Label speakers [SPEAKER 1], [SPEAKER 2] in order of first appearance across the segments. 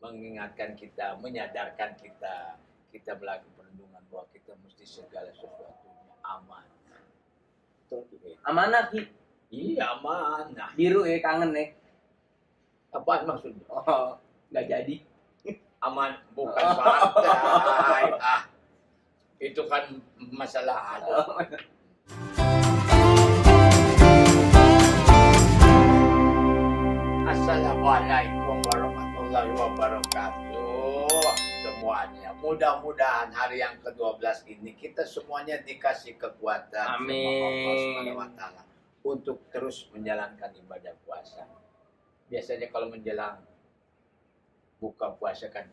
[SPEAKER 1] mengingatkan kita, menyadarkan kita, kita melakukan perlindungan bahwa kita mesti segala sesuatunya aman.
[SPEAKER 2] Amanah Ki.
[SPEAKER 1] Iya amanah.
[SPEAKER 2] Biru ya, kangen ya.
[SPEAKER 1] Apaan maksudnya?
[SPEAKER 2] Oh, nggak jadi.
[SPEAKER 1] Aman bukan partai. Itu kan masalah ada. Assalamualaikum warahmatullahi wabarakatuh semuanya. Mudah-mudahan hari yang ke-12 ini kita semuanya dikasih kekuatan sama Allah Subhanahu wa taala untuk terus menjalankan ibadah puasa. Biasanya kalau menjelang buka puasa kan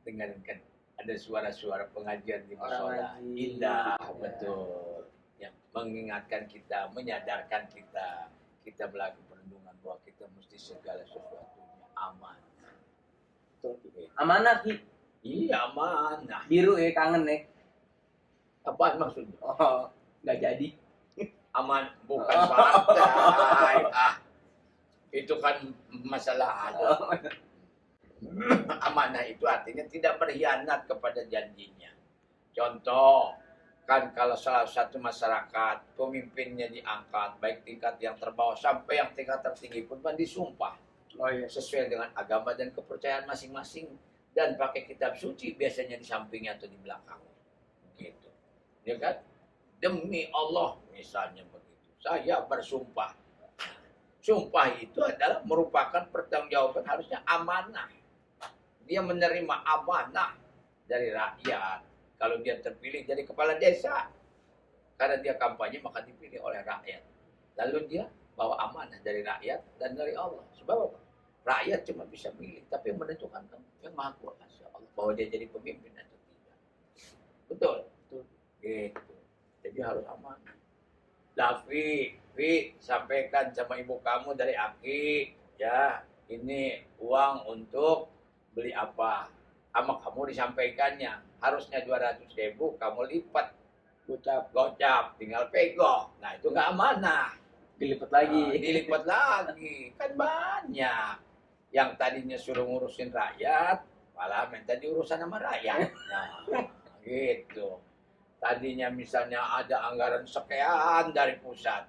[SPEAKER 1] dengarkan ada suara-suara pengajian di mushola. Indah, betul. Yang mengingatkan kita, menyadarkan kita, kita melakukan perlindungan bahwa kita mesti segala sesuatunya aman.
[SPEAKER 2] Amanah Ki.
[SPEAKER 1] Iya amanah.
[SPEAKER 2] Biru ya, kangen ya.
[SPEAKER 1] Apaan maksudnya?
[SPEAKER 2] Oh, nggak jadi.
[SPEAKER 1] Aman bukan partai. Itu kan masalah ada. Amanah itu artinya tidak berkhianat kepada janjinya. Contoh, kan kalau salah satu masyarakat pemimpinnya diangkat, baik tingkat yang terbawah sampai yang tingkat tertinggi pun disumpah.
[SPEAKER 2] Oh iya.
[SPEAKER 1] Sesuai dengan agama dan kepercayaan masing-masing dan pakai kitab suci biasanya di sampingnya atau di belakang. Gitu. Ya kan? Demi Allah misalnya begitu. Saya bersumpah. Sumpah itu adalah merupakan pertanggungjawaban harusnya amanah. Dia menerima amanah dari rakyat. Kalau dia terpilih jadi kepala desa, karena dia kampanye maka dipilih oleh rakyat. Lalu dia bawa amanah dari rakyat dan dari Allah. Sebab apa? Rakyat cuma bisa milih, tapi yang menentukan yang Maha Kuasa Allah bahwa dia jadi pemimpin atau tidak. Betul. Gitu. Jadi harus amanah. Davi, sampaikan sama ibu kamu dari Aki, ya ini uang untuk beli apa? Sama kamu disampaikannya. Harusnya 200.000, kamu lipat. Gocap, tinggal pego. Nah itu nggak amanah.
[SPEAKER 2] Dilipat lagi.
[SPEAKER 1] Dilipat lagi. Kan banyak. Yang tadinya suruh ngurusin rakyat, malah minta diurusan sama rakyat. Nah gitu. Tadinya misalnya ada anggaran sekian dari pusat.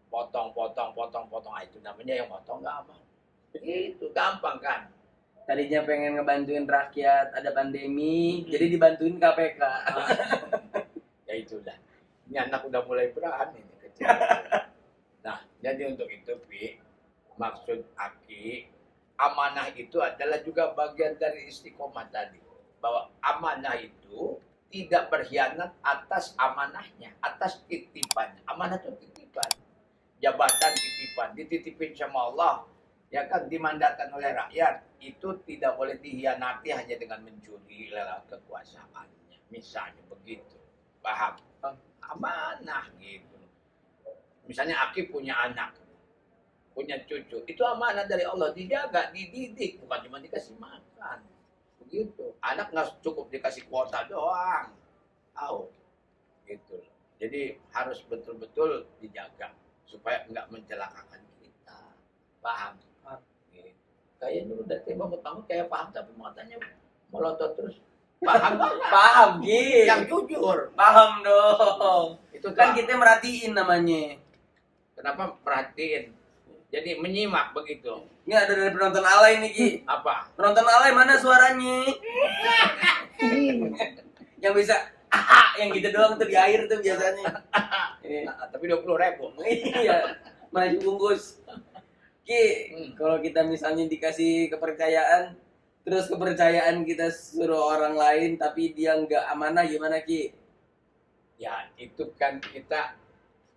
[SPEAKER 1] Potong. Itu namanya yang potong nggak aman. Itu gampang kan.
[SPEAKER 2] Tadinya pengen ngebantuin rakyat, ada pandemi, jadi dibantuin KPK.
[SPEAKER 1] Ya itulah. Ini anak udah mulai berani nih kecil. Nah, jadi untuk itu, maksud Aki, amanah itu adalah juga bagian dari istiqomah tadi. Bahwa amanah itu tidak berkhianat atas amanahnya, atas titipan. Amanah itu titipan. Jabatan titipan, dititipin sama Allah. Ya kan dimandatkan oleh rakyat, itu tidak boleh dikhianati hanya dengan mencuri lewat kekuasaannya. Misalnya begitu. Paham? Amanah gitu. Misalnya Aki punya anak, punya cucu, itu amanah dari Allah, dijaga, dididik, bukan cuma dikasih makan. Begitu. Anak nggak cukup dikasih kuota doang. Tahu? Gitu. Jadi harus betul-betul dijaga supaya nggak mencelakakan kita. Paham? Gitu. Kayaknya udah tema kamu kayak paham tapi matanya melotot terus. Paham?
[SPEAKER 2] Paham, Ki.
[SPEAKER 1] Yang jujur.
[SPEAKER 2] Paham dong.
[SPEAKER 1] Itu
[SPEAKER 2] Kan kita merhatiin namanya.
[SPEAKER 1] Kenapa perhatiin? Jadi menyimak begitu.
[SPEAKER 2] Ini ada dari penonton alay nih, Ki.
[SPEAKER 1] Apa?
[SPEAKER 2] Penonton alay mana suaranya? Yang bisa yang gitu doang tuh di air tuh biasanya.
[SPEAKER 1] Tapi 20.000.
[SPEAKER 2] Iya, masih bungkus. Ki, kalau kita misalnya dikasih kepercayaan, terus kepercayaan kita suruh orang lain tapi dia nggak amanah, gimana Ki?
[SPEAKER 1] Ya itu kan kita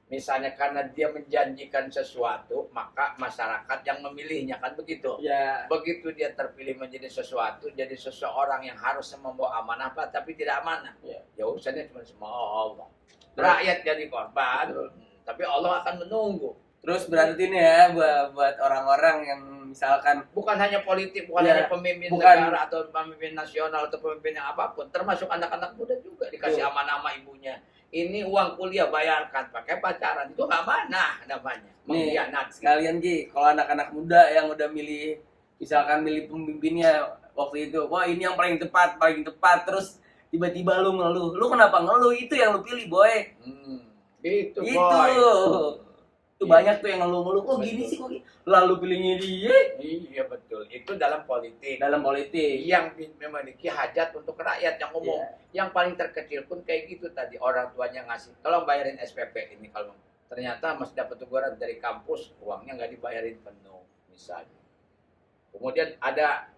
[SPEAKER 1] misalnya karena dia menjanjikan sesuatu maka masyarakat yang memilihnya kan begitu.
[SPEAKER 2] Ya.
[SPEAKER 1] Begitu dia terpilih menjadi sesuatu, jadi seseorang yang harus membawa amanah apa tapi tidak amanah. Ya urusannya cuma sama Allah. Rakyat jadi korban, tapi Allah akan menunggu.
[SPEAKER 2] Terus berarti nih ya buat orang-orang yang misalkan
[SPEAKER 1] bukan hanya politik, bukan hanya pemimpin negara atau pemimpin nasional atau pemimpin yang apapun, termasuk anak-anak muda juga dikasih amanah sama ibunya. Ini uang kuliah bayarkan, pakai pacaran, itu nggak amanah namanya.
[SPEAKER 2] Nih, sekalian Ki, kalau anak-anak muda yang udah milih, misalkan milih pemimpinnya waktu itu. Wah, ini yang paling tepat, terus tiba-tiba lu ngeluh. Lu kenapa ngeluh? Itu yang lu pilih, boy.
[SPEAKER 1] Itu
[SPEAKER 2] Itu.
[SPEAKER 1] boy.
[SPEAKER 2] Itu
[SPEAKER 1] Iya.
[SPEAKER 2] banyak tuh yang ngeluh-ngeluh. Kok gini
[SPEAKER 1] Betul.
[SPEAKER 2] sih, kok gini? Lalu pilihnya dia
[SPEAKER 1] Iya betul. Itu dalam politik.
[SPEAKER 2] dalam politik.
[SPEAKER 1] Yang memiliki hajat untuk rakyat yang umum.
[SPEAKER 2] Iya.
[SPEAKER 1] Yang paling terkecil pun kayak gitu tadi, orang tuanya ngasih, tolong bayarin SPP ini, kalau ternyata masih dapat teguran dari kampus, uangnya nggak dibayarin penuh misalnya. Kemudian ada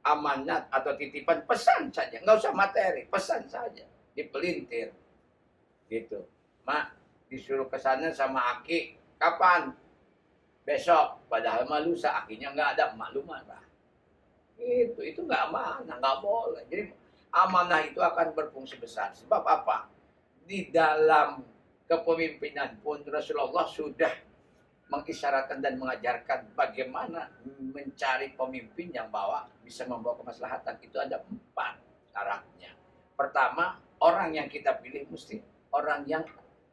[SPEAKER 1] amanat atau titipan, pesan saja, nggak usah materi, pesan saja, dipelintir gitu. Mak, disuruh ke sana sama Aki, kapan? Besok. Padahal malu akinya nggak ada, mak lu marah. Itu nggak amanah, nggak boleh. Jadi amanah itu akan berfungsi besar. Sebab apa? Di dalam kepemimpinan pun Rasulullah sudah mengisyaratkan dan mengajarkan bagaimana mencari pemimpin yang bisa membawa kemaslahatan. Itu ada 4 syaratnya. Pertama, orang yang kita pilih mesti orang yang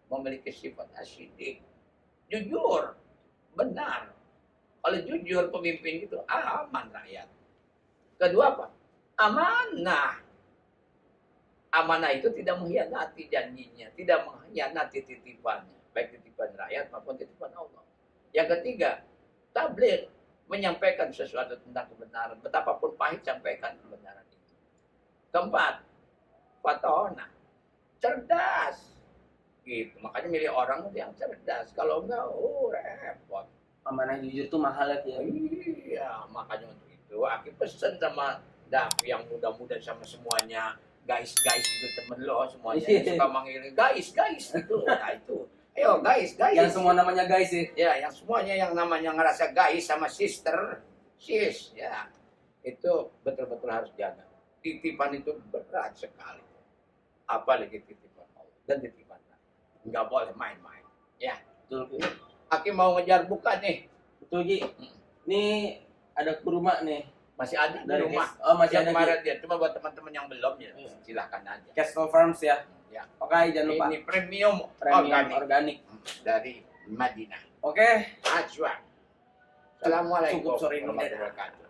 [SPEAKER 1] memiliki sifat asyidik, jujur, benar. Kalau jujur pemimpin itu aman rakyat. Kedua apa? Amanah. Amanah itu tidak mengkhianati janjinya, tidak mengkhianati titipannya, baik titipan rakyat maupun titipan Allah. Yang ketiga, tabligh, menyampaikan sesuatu tentang kebenaran, betapapun pahit sampaikan kebenaran itu. Keempat, fatona, cerdas. Gitu. Makanya milih orang yang cerdas. Kalau enggak, repot.
[SPEAKER 2] Amanah jujur tuh mahal ya.
[SPEAKER 1] Iya, makanya untuk itu Aki pesen sama Davi yang muda-muda sama semuanya. Guys itu temen lo semuanya yang suka manggil guys gitu. Nah itu, ayo guys.
[SPEAKER 2] Yang semua namanya guys ya.
[SPEAKER 1] Ya, yang semuanya yang namanya ngerasa guys sama sister, sis, ya itu betul-betul harus jaga. Titipan itu berat sekali. Apalagi titipan Allah dan titipan Allah. Nggak boleh main-main. Ya,
[SPEAKER 2] Betul.
[SPEAKER 1] Aki mau ngejar buka nih.
[SPEAKER 2] Betul, Ji. Ini ada kurma nih.
[SPEAKER 1] Masih ada di
[SPEAKER 2] Dari
[SPEAKER 1] rumah.
[SPEAKER 2] Oh, masih
[SPEAKER 1] Yang
[SPEAKER 2] ada.
[SPEAKER 1] kemarin
[SPEAKER 2] Ji.
[SPEAKER 1] dia, cuma buat teman-teman yang belum ya,
[SPEAKER 2] Iya.
[SPEAKER 1] silahkan aja.
[SPEAKER 2] Castle Farms ya.
[SPEAKER 1] Ya.
[SPEAKER 2] Oke, jangan lupa.
[SPEAKER 1] Ini premium
[SPEAKER 2] Premium
[SPEAKER 1] organik
[SPEAKER 2] organik.
[SPEAKER 1] dari Madinah.
[SPEAKER 2] Oke.
[SPEAKER 1] Ajwa. Assalamualaikum
[SPEAKER 2] Cukup sore ini.
[SPEAKER 1] warahmatullahi wabarakatuh.